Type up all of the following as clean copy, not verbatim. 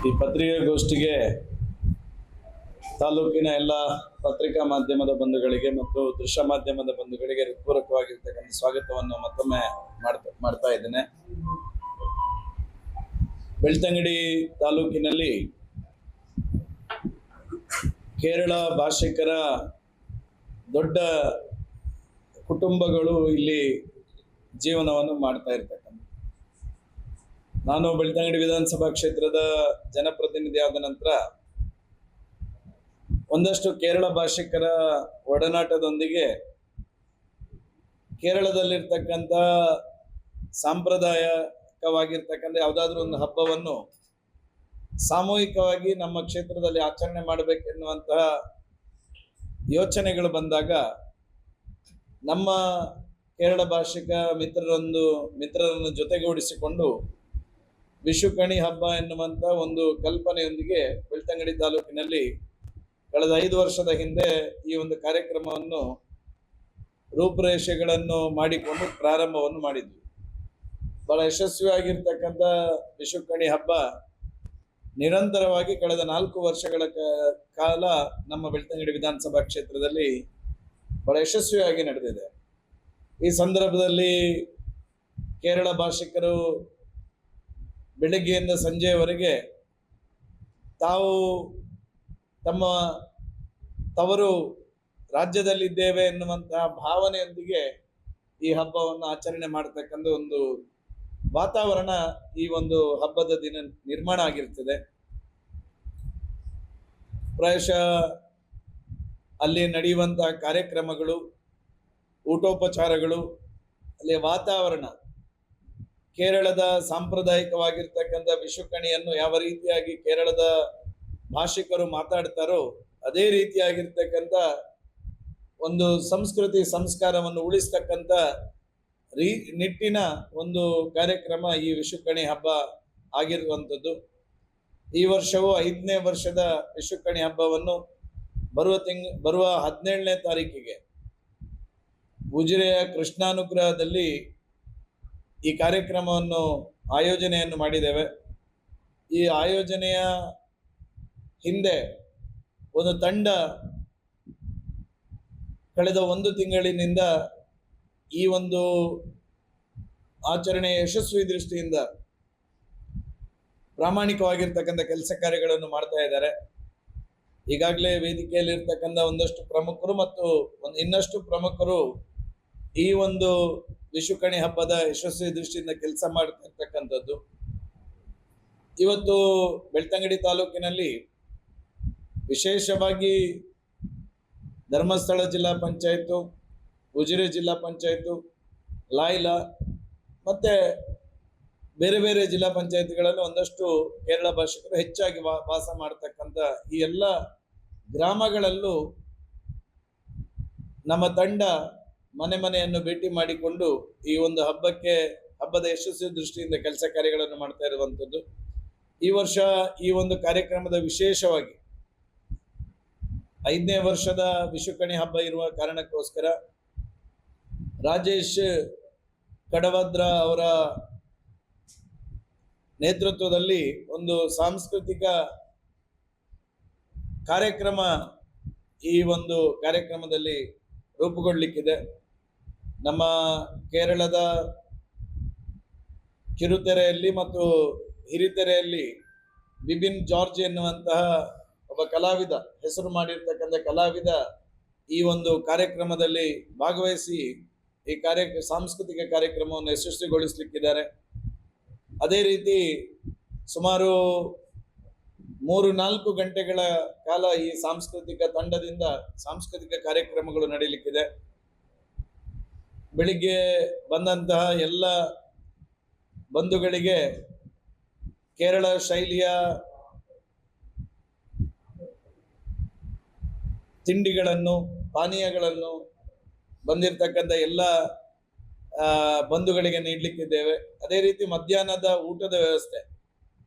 ಈ ಪತ್ರಿಕಾಗೋಷ್ಠಿಗೆ ತಾಲೂಕಿನ ಎಲ್ಲ ಪತ್ರಿಕಾ ಮಾಧ್ಯಮದ ಬಂಧುಗಳಿಗೆ ಮತ್ತು ದೃಶ್ಯ ಮಾಧ್ಯಮದ ಬಂಧುಗಳಿಗೆ ಹೃತ್ಪೂರ್ವಕವಾಗಿರ್ತಕ್ಕಂಥ ಸ್ವಾಗತವನ್ನು ಮತ್ತೊಮ್ಮೆ ಮಾಡ್ತಾ ಇದ್ದೇನೆ. ಬೆಳ್ತಂಗಡಿ ತಾಲೂಕಿನಲ್ಲಿ ಕೇರಳ ಭಾಷಿಕರ ದೊಡ್ಡ ಕುಟುಂಬಗಳು ಇಲ್ಲಿ ಜೀವನವನ್ನು ಮಾಡ್ತಾ ಇರ್ತಕ್ಕಂಥ. ನಾನು ಬೆಳ್ತಂಗಡಿ ವಿಧಾನಸಭಾ ಕ್ಷೇತ್ರದ ಜನಪ್ರತಿನಿಧಿ ಆದ ನಂತರ ಒಂದಷ್ಟು ಕೇರಳ ಭಾಷಿಕರ ಒಡನಾಟದೊಂದಿಗೆ ಕೇರಳದಲ್ಲಿರ್ತಕ್ಕಂಥ ಸಾಂಪ್ರದಾಯಿಕವಾಗಿರ್ತಕ್ಕಂಥ ಯಾವುದಾದ್ರೂ ಒಂದು ಹಬ್ಬವನ್ನು ಸಾಮೂಹಿಕವಾಗಿ ನಮ್ಮ ಕ್ಷೇತ್ರದಲ್ಲಿ ಆಚರಣೆ ಮಾಡಬೇಕೆನ್ನುವಂತಹ ಯೋಚನೆಗಳು ಬಂದಾಗ ನಮ್ಮ ಕೇರಳ ಭಾಷಿಕ ಮಿತ್ರರನ್ನು ಜೊತೆಗೂಡಿಸಿಕೊಂಡು ವಿಶುಕಣಿ ಹಬ್ಬ ಎನ್ನುವಂಥ ಒಂದು ಕಲ್ಪನೆಯೊಂದಿಗೆ ಬೆಳ್ತಂಗಡಿ ತಾಲೂಕಿನಲ್ಲಿ ಕಳೆದ 5 ವರ್ಷದ ಹಿಂದೆ ಈ ಒಂದು ಕಾರ್ಯಕ್ರಮವನ್ನು ರೂಪುರೇಷೆಗಳನ್ನು ಮಾಡಿಕೊಂಡು ಪ್ರಾರಂಭವನ್ನು ಮಾಡಿದ್ವಿ. ಬಹಳ ಯಶಸ್ವಿಯಾಗಿರ್ತಕ್ಕಂಥ ವಿಶುಕಣಿ ಹಬ್ಬ ನಿರಂತರವಾಗಿ ಕಳೆದ 4 ವರ್ಷಗಳ ಕಾಲ ನಮ್ಮ ಬೆಳ್ತಂಗಡಿ ವಿಧಾನಸಭಾ ಕ್ಷೇತ್ರದಲ್ಲಿ ಬಹಳ ಯಶಸ್ವಿಯಾಗಿ ನಡೆದಿದೆ. ಈ ಸಂದರ್ಭದಲ್ಲಿ ಕೇರಳ ಭಾಷಿಕರು ಬೆಳಗ್ಗೆಯಿಂದ ಸಂಜೆಯವರೆಗೆ ತಾವು ತಮ್ಮ ತವರು ರಾಜ್ಯದಲ್ಲಿದ್ದೇವೆ ಎನ್ನುವಂತಹ ಭಾವನೆಯೊಂದಿಗೆ ಈ ಹಬ್ಬವನ್ನು ಆಚರಣೆ ಮಾಡತಕ್ಕಂಥ ಒಂದು ವಾತಾವರಣ ಈ ಒಂದು ಹಬ್ಬದ ದಿನ ನಿರ್ಮಾಣ ಆಗಿರ್ತದೆ. ಪ್ರಾಯಶಃ ಅಲ್ಲಿ ನಡೆಯುವಂತಹ ಕಾರ್ಯಕ್ರಮಗಳು, ಊಟೋಪಚಾರಗಳು, ಅಲ್ಲಿ ವಾತಾವರಣ ಕೇರಳದ ಸಾಂಪ್ರದಾಯಿಕವಾಗಿರ್ತಕ್ಕಂಥ ವಿಶುಕಣಿಯನ್ನು ಯಾವ ರೀತಿಯಾಗಿ ಕೇರಳದ ಭಾಷಿಕರು ಮಾತಾಡ್ತಾರೋ ಅದೇ ರೀತಿಯಾಗಿರ್ತಕ್ಕಂಥ ಒಂದು ಸಂಸ್ಕೃತಿ ಸಂಸ್ಕಾರವನ್ನು ಉಳಿಸ್ತಕ್ಕಂಥ ನಿಟ್ಟಿನ ಒಂದು ಕಾರ್ಯಕ್ರಮ ಈ ವಿಶುಕಣಿ ಹಬ್ಬ ಆಗಿರುವಂಥದ್ದು. ಈ ವರ್ಷವು 5ನೇ ವರ್ಷದ ವಿಶುಕಣಿ ಹಬ್ಬವನ್ನು ಬರುವ 17ನೇ ತಾರೀಕಿಗೆ ಉಜಿರೆಯ ಕೃಷ್ಣಾನುಗ್ರಹದಲ್ಲಿ ಈ ಕಾರ್ಯಕ್ರಮವನ್ನು ಆಯೋಜನೆಯನ್ನು ಮಾಡಿದ್ದೇವೆ. ಈ ಆಯೋಜನೆಯ ಹಿಂದೆ ಒಂದು ತಂಡ ಕಳೆದ 1 ತಿಂಗಳಿನಿಂದ ಈ ಒಂದು ಆಚರಣೆಯ ಯಶಸ್ವಿ ದೃಷ್ಟಿಯಿಂದ ಪ್ರಾಮಾಣಿಕವಾಗಿರ್ತಕ್ಕಂಥ ಕೆಲಸ ಕಾರ್ಯಗಳನ್ನು ಮಾಡ್ತಾ ಇದ್ದಾರೆ. ಈಗಾಗಲೇ ವೇದಿಕೆಯಲ್ಲಿ ಇರ್ತಕ್ಕಂಥ ಒಂದಷ್ಟು ಪ್ರಮುಖರು ಮತ್ತು ಇನ್ನಷ್ಟು ಪ್ರಮುಖರು ಈ ಒಂದು ವಿಶುಕಣಿ ಹಬ್ಬದ ಯಶಸ್ವಿ ದೃಷ್ಟಿಯಿಂದ ಕೆಲಸ ಮಾಡ್ತಿರ್ತಕ್ಕಂಥದ್ದು. ಇವತ್ತು ಬೆಳ್ತಂಗಡಿ ತಾಲೂಕಿನಲ್ಲಿ ವಿಶೇಷವಾಗಿ ಧರ್ಮಸ್ಥಳ ಜಿಲ್ಲಾ ಪಂಚಾಯತು, ಉಜಿರೆ ಜಿಲ್ಲಾ ಪಂಚಾಯತು, ಲಾಯ್ಲಾ ಮತ್ತೆ ಬೇರೆ ಬೇರೆ ಜಿಲ್ಲಾ ಪಂಚಾಯತಿಗಳಲ್ಲಿ ಒಂದಷ್ಟು ಕೇರಳ ಭಾಷಿಕರು ಹೆಚ್ಚಾಗಿ ವಾಸ ಮಾಡ್ತಕ್ಕಂಥ ಈ ಎಲ್ಲ ಗ್ರಾಮಗಳಲ್ಲೂ ನಮ್ಮ ತಂಡ ಮನೆಯನ್ನು ಭೇಟಿ ಮಾಡಿಕೊಂಡು ಈ ಒಂದು ಹಬ್ಬದ ಯಶಸ್ವಿ ದೃಷ್ಟಿಯಿಂದ ಕೆಲಸ ಕಾರ್ಯಗಳನ್ನು ಮಾಡ್ತಾ ಇರುವಂಥದ್ದು. ಈ ವರ್ಷ ಈ ಒಂದು ಕಾರ್ಯಕ್ರಮದ ವಿಶೇಷವಾಗಿ 5ನೇ ವರ್ಷದ ವಿಶುಕಣಿ ಹಬ್ಬ ಇರುವ ಕಾರಣಕ್ಕೋಸ್ಕರ ರಾಜೇಶ್ ಕಡವದ್ರ ಅವರ ನೇತೃತ್ವದಲ್ಲಿ ಒಂದು ಸಾಂಸ್ಕೃತಿಕ ಕಾರ್ಯಕ್ರಮ ಈ ಒಂದು ಕಾರ್ಯಕ್ರಮದಲ್ಲಿ ರೂಪುಗೊಳ್ಳಲಿಕ್ಕಿದೆ. ನಮ್ಮ ಕೇರಳದ ಕಿರುತೆರೆಯಲ್ಲಿ ಮತ್ತು ಹಿರಿತೆರೆಯಲ್ಲಿ ಬಿಬಿನ್ ಜಾರ್ಜ್ ಎನ್ನುವಂತಹ ಒಬ್ಬ ಕಲಾವಿದ, ಹೆಸರು ಮಾಡಿರ್ತಕ್ಕಂಥ ಕಲಾವಿದ ಈ ಒಂದು ಕಾರ್ಯಕ್ರಮದಲ್ಲಿ ಭಾಗವಹಿಸಿ ಈ ಸಾಂಸ್ಕೃತಿಕ ಕಾರ್ಯಕ್ರಮವನ್ನು ಯಶಸ್ವಿಗೊಳಿಸಲಿಕ್ಕಿದ್ದಾರೆ. ಅದೇ ರೀತಿ ಸುಮಾರು 3-4 ಗಂಟೆಗಳ ಕಾಲ ಈ ಸಾಂಸ್ಕೃತಿಕ ತಂಡದಿಂದ ಸಾಂಸ್ಕೃತಿಕ ಕಾರ್ಯಕ್ರಮಗಳು ನಡೀಲಿಕ್ಕಿದೆ. ಬೆಳಿಗ್ಗೆ ಬಂದಂತಹ ಎಲ್ಲ ಬಂಧುಗಳಿಗೆ ಕೇರಳ ಶೈಲಿಯ ತಿಂಡಿಗಳನ್ನು, ಪಾನೀಯಗಳನ್ನು ಬಂದಿರತಕ್ಕಂಥ ಎಲ್ಲ ಬಂಧುಗಳಿಗೆ ನೀಡಲಿಕ್ಕಿದ್ದೇವೆ. ಅದೇ ರೀತಿ ಮಧ್ಯಾಹ್ನದ ಊಟದ ವ್ಯವಸ್ಥೆ,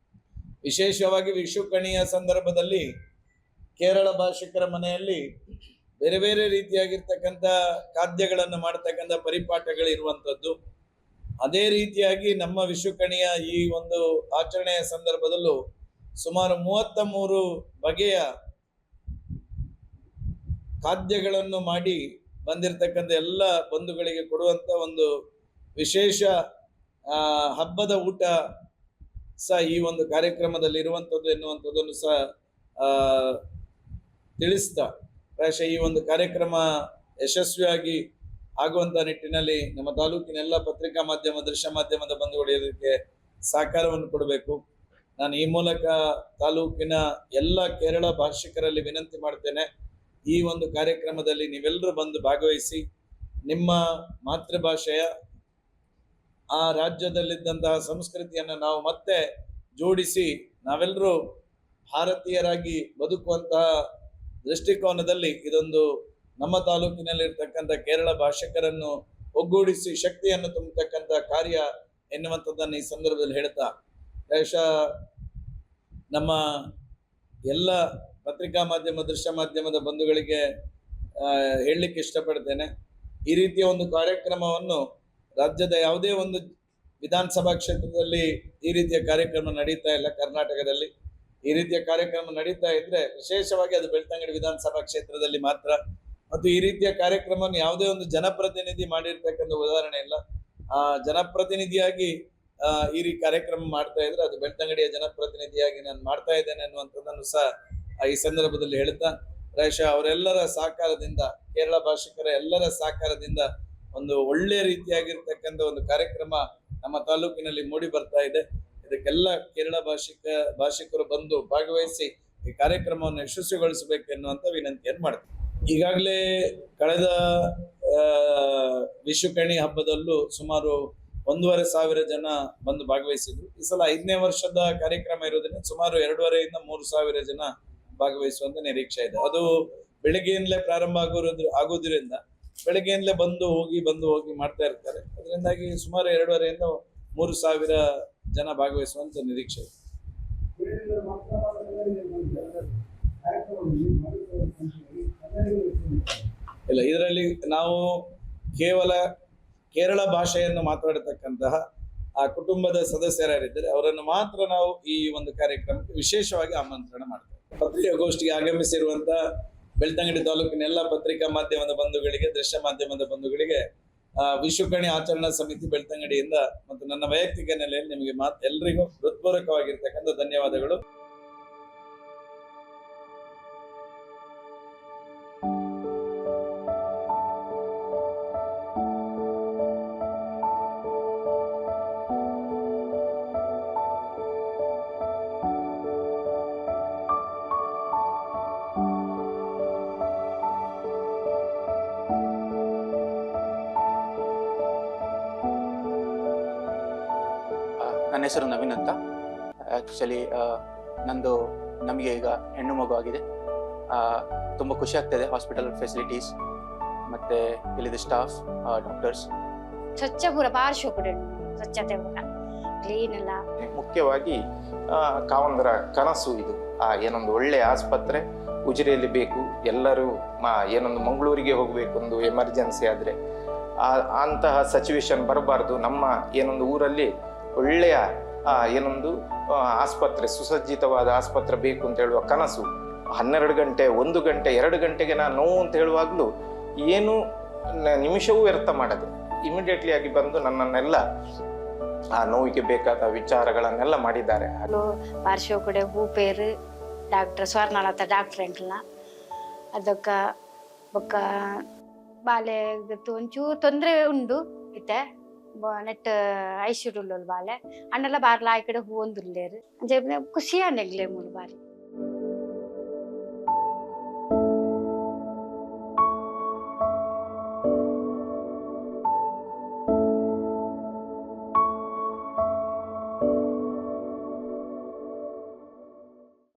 ವಿಶೇಷವಾಗಿ ವಿಶುಕಣಿಯ ಸಂದರ್ಭದಲ್ಲಿ ಕೇರಳ ಭಾಷಿಕರ ಮನೆಯಲ್ಲಿ ಬೇರೆ ಬೇರೆ ರೀತಿಯಾಗಿರ್ತಕ್ಕಂಥ ಖಾದ್ಯಗಳನ್ನು ಮಾಡತಕ್ಕಂಥ ಪರಿಪಾಠಗಳಿರುವಂಥದ್ದು. ಅದೇ ರೀತಿಯಾಗಿ ನಮ್ಮ ವಿಶುಕಣಿಯ ಈ ಒಂದು ಆಚರಣೆಯ ಸಂದರ್ಭದಲ್ಲೂ ಸುಮಾರು 33 ಬಗೆಯ ಖಾದ್ಯಗಳನ್ನು ಮಾಡಿ ಬಂದಿರತಕ್ಕಂಥ ಎಲ್ಲ ಬಂಧುಗಳಿಗೆ ಕೊಡುವಂತ ಒಂದು ವಿಶೇಷ ಹಬ್ಬದ ಊಟ ಸಹ ಈ ಒಂದು ಕಾರ್ಯಕ್ರಮದಲ್ಲಿ ಇರುವಂಥದ್ದು ಎನ್ನುವಂಥದ್ದನ್ನು ಸಹ ತಿಳಿಸ್ತಾ ಪ್ರಾಯಶಃ ಈ ಒಂದು ಕಾರ್ಯಕ್ರಮ ಯಶಸ್ವಿಯಾಗಿ ಆಗುವಂತ ನಿಟ್ಟಿನಲ್ಲಿ ನಮ್ಮ ತಾಲೂಕಿನ ಎಲ್ಲ ಪತ್ರಿಕಾ ಮಾಧ್ಯಮ, ದೃಶ್ಯ ಮಾಧ್ಯಮದ ಬಂಧುಗಳು ಇದಕ್ಕೆ ಸಹಕಾರವನ್ನು ಕೊಡಬೇಕು. ನಾನು ಈ ಮೂಲಕ ತಾಲೂಕಿನ ಎಲ್ಲ ಕೇರಳ ಭಾಷಿಕರಲ್ಲಿ ವಿನಂತಿ ಮಾಡ್ತೇನೆ, ಈ ಒಂದು ಕಾರ್ಯಕ್ರಮದಲ್ಲಿ ನೀವೆಲ್ಲರೂ ಬಂದು ಭಾಗವಹಿಸಿ ನಿಮ್ಮ ಮಾತೃಭಾಷೆಯ ಆ ರಾಜ್ಯದಲ್ಲಿದ್ದಂತಹ ಸಂಸ್ಕೃತಿಯನ್ನು ನಾವು ಮತ್ತೆ ಜೋಡಿಸಿ ನಾವೆಲ್ಲರೂ ಭಾರತೀಯರಾಗಿ ಬದುಕುವಂತಹ ದೃಷ್ಟಿಕೋನದಲ್ಲಿ ಇದೊಂದು ನಮ್ಮ ತಾಲೂಕಿನಲ್ಲಿರ್ತಕ್ಕಂಥ ಕೇರಳ ಭಾಷಿಕರನ್ನು ಒಗ್ಗೂಡಿಸಿ ಶಕ್ತಿಯನ್ನು ತುಂಬತಕ್ಕಂಥ ಕಾರ್ಯ ಎನ್ನುವಂಥದ್ದನ್ನು ಈ ಸಂದರ್ಭದಲ್ಲಿ ಹೇಳ್ತಾ ಪ್ರಾಯಶಃ ನಮ್ಮ ಎಲ್ಲ ಪತ್ರಿಕಾ ಮಾಧ್ಯಮ, ದೃಶ್ಯ ಮಾಧ್ಯಮದ ಬಂಧುಗಳಿಗೆ ಹೇಳಲಿಕ್ಕೆ ಇಷ್ಟಪಡ್ತೇನೆ, ಈ ರೀತಿಯ ಒಂದು ಕಾರ್ಯಕ್ರಮವನ್ನು ರಾಜ್ಯದ ಯಾವುದೇ ಒಂದು ವಿಧಾನಸಭಾ ಕ್ಷೇತ್ರದಲ್ಲಿ ಈ ರೀತಿಯ ಕಾರ್ಯಕ್ರಮ ನಡೀತಾ ಇಲ್ಲ. ಕರ್ನಾಟಕದಲ್ಲಿ ಈ ರೀತಿಯ ಕಾರ್ಯಕ್ರಮ ನಡೀತಾ ಇದ್ರೆ ವಿಶೇಷವಾಗಿ ಅದು ಬೆಳ್ತಂಗಡಿ ವಿಧಾನಸಭಾ ಕ್ಷೇತ್ರದಲ್ಲಿ ಮಾತ್ರ. ಮತ್ತು ಈ ರೀತಿಯ ಕಾರ್ಯಕ್ರಮವನ್ನು ಯಾವುದೇ ಒಂದು ಜನಪ್ರತಿನಿಧಿ ಮಾಡಿರ್ತಕ್ಕಂಥ ಉದಾಹರಣೆ ಇಲ್ಲ. ಜನಪ್ರತಿನಿಧಿಯಾಗಿ ಈ ರೀತಿ ಕಾರ್ಯಕ್ರಮ ಮಾಡ್ತಾ ಇದ್ರೆ ಅದು ಬೆಳ್ತಂಗಡಿಯ ಜನಪ್ರತಿನಿಧಿಯಾಗಿ ನಾನು ಮಾಡ್ತಾ ಇದ್ದೇನೆ ಅನ್ನುವಂಥದ್ದನ್ನು ಸಹ ಈ ಸಂದರ್ಭದಲ್ಲಿ ಹೇಳ್ತಾ ಪ್ರಾಯಶಃ ಅವರೆಲ್ಲರ ಸಹಕಾರದಿಂದ, ಕೇರಳ ಭಾಷಿಕರ ಎಲ್ಲರ ಸಹಕಾರದಿಂದ ಒಂದು ಒಳ್ಳೆಯ ರೀತಿಯಾಗಿರ್ತಕ್ಕಂಥ ಒಂದು ಕಾರ್ಯಕ್ರಮ ನಮ್ಮ ತಾಲೂಕಿನಲ್ಲಿ ಮೂಡಿ ಬರ್ತಾ ಇದೆ. ಇದಕ್ಕೆಲ್ಲ ಕೇರಳ ಭಾಷಿಕರು ಬಂದು ಭಾಗವಹಿಸಿ ಈ ಕಾರ್ಯಕ್ರಮವನ್ನು ಯಶಸ್ವಿಗೊಳಿಸಬೇಕು ಎನ್ನುವಂತ ವಿನಂತಿಯನ್ನು ಮಾಡ್ತೀನಿ. ಈಗಾಗಲೇ ಕಳೆದ ವಿಶುಕಣಿ ಹಬ್ಬದಲ್ಲೂ ಸುಮಾರು 1,500 ಜನ ಬಂದು ಭಾಗವಹಿಸಿದ್ರು. ಈ ಸಲ 5ನೇ ವರ್ಷದ ಕಾರ್ಯಕ್ರಮ ಇರೋದ್ರಿಂದ ಸುಮಾರು 2,500 ಇಂದ 3,000 ಜನ ಭಾಗವಹಿಸುವಂತ ನಿರೀಕ್ಷೆ ಇದೆ. ಅದು ಬೆಳಗ್ಗೆಯಿಂದಲೇ ಪ್ರಾರಂಭ ಆಗೋದ್ರಿಂದ ಬೆಳಗ್ಗೆಯಿಂದಲೇ ಬಂದು ಹೋಗಿ ಮಾಡ್ತಾ ಇರ್ತಾರೆ. ಅದರಿಂದಾಗಿ ಸುಮಾರು 2,500 ಇಂದ 3,000 ಜನ ಭಾಗವಹಿಸುವಂತ ನಿರೀಕ್ಷೆ ಇದೆ. ಇಲ್ಲ, ಇದರಲ್ಲಿ ನಾವು ಕೇವಲ ಕೇರಳ ಭಾಷೆಯನ್ನು ಮಾತಾಡತಕ್ಕಂತಹ ಆ ಕುಟುಂಬದ ಸದಸ್ಯರಿದ್ದಾರೆ ಅವರನ್ನು ಮಾತ್ರ ನಾವು ಈ ಒಂದು ಕಾರ್ಯಕ್ರಮಕ್ಕೆ ವಿಶೇಷವಾಗಿ ಆಮಂತ್ರಣ ಮಾಡ್ತೇವೆ. ಪತ್ರಿಕಾಗೋಷ್ಠಿಗೆ ಆಗಮಿಸಿರುವಂತ ಬೆಳ್ತಂಗಡಿ ತಾಲೂಕಿನ ಎಲ್ಲ ಪತ್ರಿಕಾ ಮಾಧ್ಯಮದ ಬಂಧುಗಳಿಗೆ, ದೃಶ್ಯ ಮಾಧ್ಯಮದ ಬಂಧುಗಳಿಗೆ ವಿಶುಕಣಿ ಆಚರಣಾ ಸಮಿತಿ ಬೆಳ್ತಂಗಡಿಯಿಂದ ಮತ್ತು ನನ್ನ ವೈಯಕ್ತಿಕ ನೆಲೆಯಲ್ಲಿ ನಿಮಗೆ ಎಲ್ರಿಗೂ ಹೃತ್ಪೂರ್ವಕವಾಗಿರ್ತಕ್ಕಂಥ ಧನ್ಯವಾದಗಳು. ನನ್ನ ಹೆಸರು ನವೀನ್ ಅಂತ. ಆ್ಯಕ್ಚುಲಿ ನಮಗೆ ಈಗ ಹೆಣ್ಣು ಮಗು ಆಗಿದೆ. ತುಂಬ ಖುಷಿ ಆಗ್ತಾಯಿದೆ. ಹಾಸ್ಪಿಟಲ್ ಫೆಸಿಲಿಟೀಸ್ ಮತ್ತು ಇಲ್ಲಿದ್ದ ಸ್ಟಾಫ್, ಡಾಕ್ಟರ್ಸ್ ಸ್ವಚ್ಛ ಪೂರ ಭಾರಿ ಶೋಕುಡೆ ಸ್ವಚ್ಛತೆ ಪೂರ ಕ್ಲೀನ್ ಎಲ್ಲ. ಮುಖ್ಯವಾಗಿ ಕಾವಂದರ ಕನಸು ಇದು. ಏನೊಂದು ಒಳ್ಳೆಯ ಆಸ್ಪತ್ರೆ ಉಜಿರೆಯಲ್ಲಿ ಬೇಕು. ಎಲ್ಲರೂ ಏನೊಂದು ಮಂಗಳೂರಿಗೆ ಹೋಗಬೇಕು, ಒಂದು ಎಮರ್ಜೆನ್ಸಿ ಆದರೆ ಅಂತಹ ಸಿಚುವೇಶನ್ ಬರಬಾರ್ದು. ನಮ್ಮ ಏನೊಂದು ಊರಲ್ಲಿ ಒಳ್ಳೆಯ ಏನೊಂದು ಆಸ್ಪತ್ರೆ, ಸುಸಜ್ಜಿತವಾದ ಆಸ್ಪತ್ರೆ ಬೇಕು ಅಂತ ಹೇಳುವ ಕನಸು 12 ಗಂಟೆ, 1 ಗಂಟೆ, 2 ಗಂಟೆಗೆ ನಾನು ನೋವು ಅಂತ ಹೇಳುವಾಗಲೂ ಏನು ನಿಮಿಷವೂ ವ್ಯರ್ಥ ಮಾಡದೆ ಇಮಿಡಿಯೇಟ್ಲಿ ಆಗಿ ಬಂದು ನನ್ನನ್ನೆಲ್ಲ ಆ ನೋವಿಗೆ ಬೇಕಾದ ವಿಚಾರಗಳನ್ನೆಲ್ಲ ಮಾಡಿದ್ದಾರೆ. ಪಾರ್ಶ್ವ ಕೂಡ ಹೂ ಪೇರು ಡಾಕ್ಟರ್ ಸ್ವರ್ಣಲತಾ ಡಾಕ್ಟರ್ ಎಂಕ್ಲ ಅದಕ್ಕ ಬೊಕ್ಕ ಬಾಲೆ ಒಂಚೂರು ತೊಂದರೆ ಉಂಡು ಇತ್ತೆ ನೆಟ್ ಐಶ್ವರ್ಯುಲ್ ಬಾಲೆ ಅಣ್ಣೆಲ್ಲ ಬಾರ್ಲ ಆ ಕಡೆ ಹೂ ಒಂದುಲ್ಲೇರು ಖುಷಿ ಅನ್ನೆಗ್ಲೆ ಮೂರು ಬಾರಿ